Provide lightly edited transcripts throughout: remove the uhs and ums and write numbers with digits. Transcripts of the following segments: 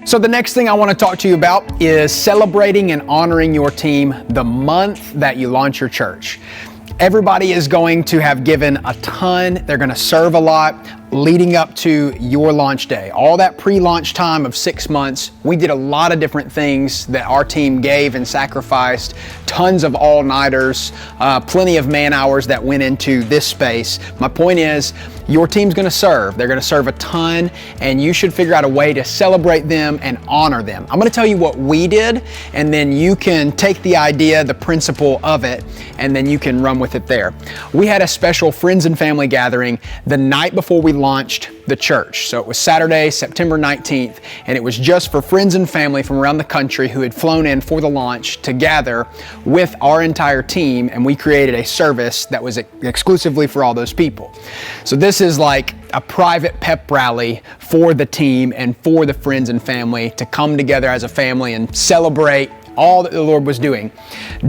So the next thing I want to talk to you about is celebrating and honoring your team the month that you launch your church. Everybody is going to have given a ton. They're going to serve a lot leading up to your launch day. All that pre-launch time of 6 months, we did a lot of different things that our team gave and sacrificed. Tons of all-nighters, plenty of man hours that went into this space. My point is, your team's going to serve. They're going to serve a ton, and you should figure out a way to celebrate them and honor them. I'm going to tell you what we did, and then you can take the idea, the principle of it, and then you can run with it there. We had a special friends and family gathering the night before we launched the church. So it was Saturday, September 19th, and it was just for friends and family from around the country who had flown in for the launch to gather with our entire team, and we created a service that was exclusively for all those people. So this is like a private pep rally for the team and for the friends and family to come together as a family and celebrate all that the Lord was doing.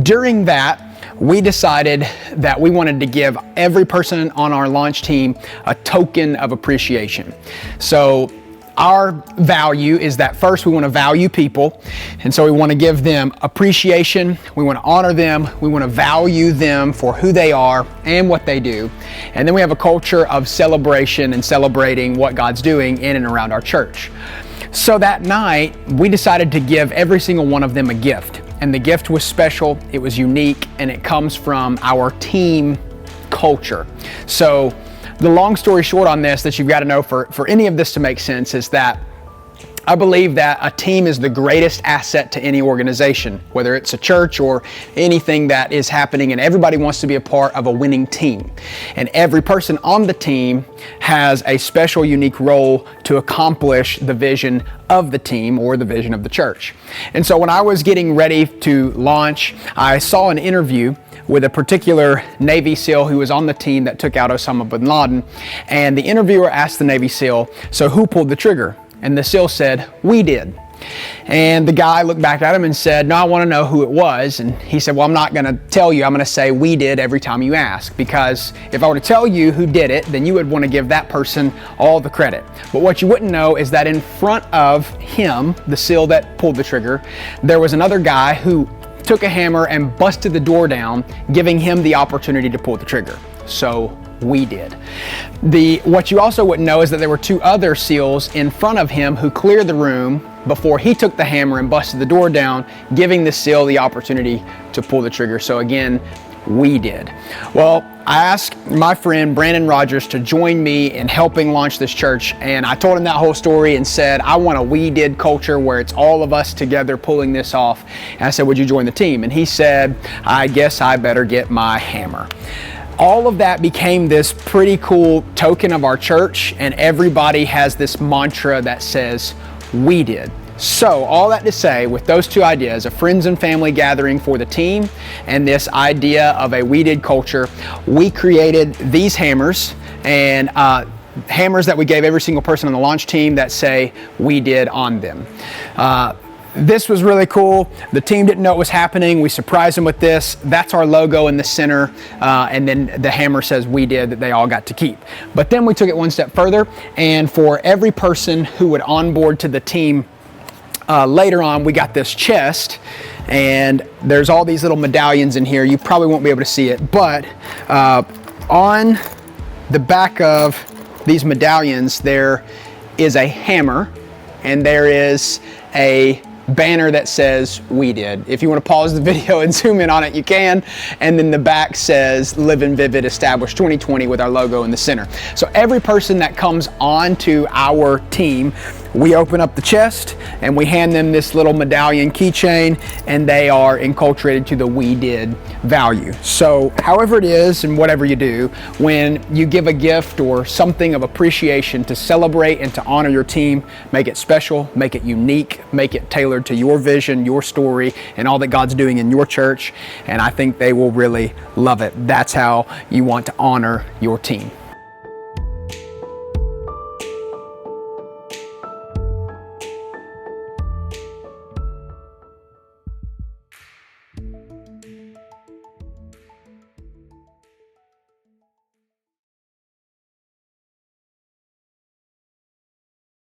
During that, we decided that we wanted to give every person on our launch team a token of appreciation. So our value is that first we want to value people, and so we want to give them appreciation, we want to honor them, we want to value them for who they are and what they do. And then we have a culture of celebration and celebrating what God's doing in and around our church. So that night, we decided to give every single one of them a gift. And the gift was special, it was unique, and it comes from our team culture. So the long story short on this that you've got to know for any of this to make sense is that I believe that a team is the greatest asset to any organization, whether it's a church or anything that is happening, and everybody wants to be a part of a winning team. And every person on the team has a special, unique role to accomplish the vision of the team or the vision of the church. And so when I was getting ready to launch, I saw an interview with a particular Navy SEAL who was on the team that took out Osama bin Laden. And the interviewer asked the Navy SEAL, "So who pulled the trigger?" And the SEAL said, "We did." And the guy looked back at him and said, "No, I want to know who it was." And he said, "Well, I'm not going to tell you. I'm going to say we did every time you ask, because if I were to tell you who did it, then you would want to give that person all the credit. But what you wouldn't know is that in front of him, the SEAL that pulled the trigger, there was another guy who took a hammer and busted the door down, giving him the opportunity to pull the trigger. So we did." What you also wouldn't know is that there were two other SEALs in front of him who cleared the room before he took the hammer and busted the door down, giving the SEAL the opportunity to pull the trigger. So again, we did. Well, I asked my friend Brandon Rogers to join me in helping launch this church, and I told him that whole story and said, I want a we did culture where it's all of us together pulling this off. And I said, "Would you join the team?" And he said, "I guess I better get my hammer." All of that became this pretty cool token of our church, and everybody has this mantra that says, "We did." So all that to say, with those two ideas, a friends and family gathering for the team and this idea of a we did culture, we created these hammers, and hammers that we gave every single person on the launch team that say "we did" on them. This was really cool. The team didn't know it was happening. We surprised them with this. That's our logo in the center. And then the hammer says "we did" that they all got to keep. But then we took it one step further, and for every person who would onboard to the team later on, we got this chest, and there's all these little medallions in here. You probably won't be able to see it, but on the back of these medallions, there is a hammer, and there is a banner that says "we did." If you want to pause the video and zoom in on it, you can. And then the back says "Live and Vivid Established 2020" with our logo in the center. So every person that comes on to our team, we open up the chest and we hand them this little medallion keychain, and they are enculturated to the "we did" value. So however it is and whatever you do, when you give a gift or something of appreciation to celebrate and to honor your team, make it special, make it unique, make it tailored to your vision, your story, and all that God's doing in your church. And I think they will really love it. That's how you want to honor your team.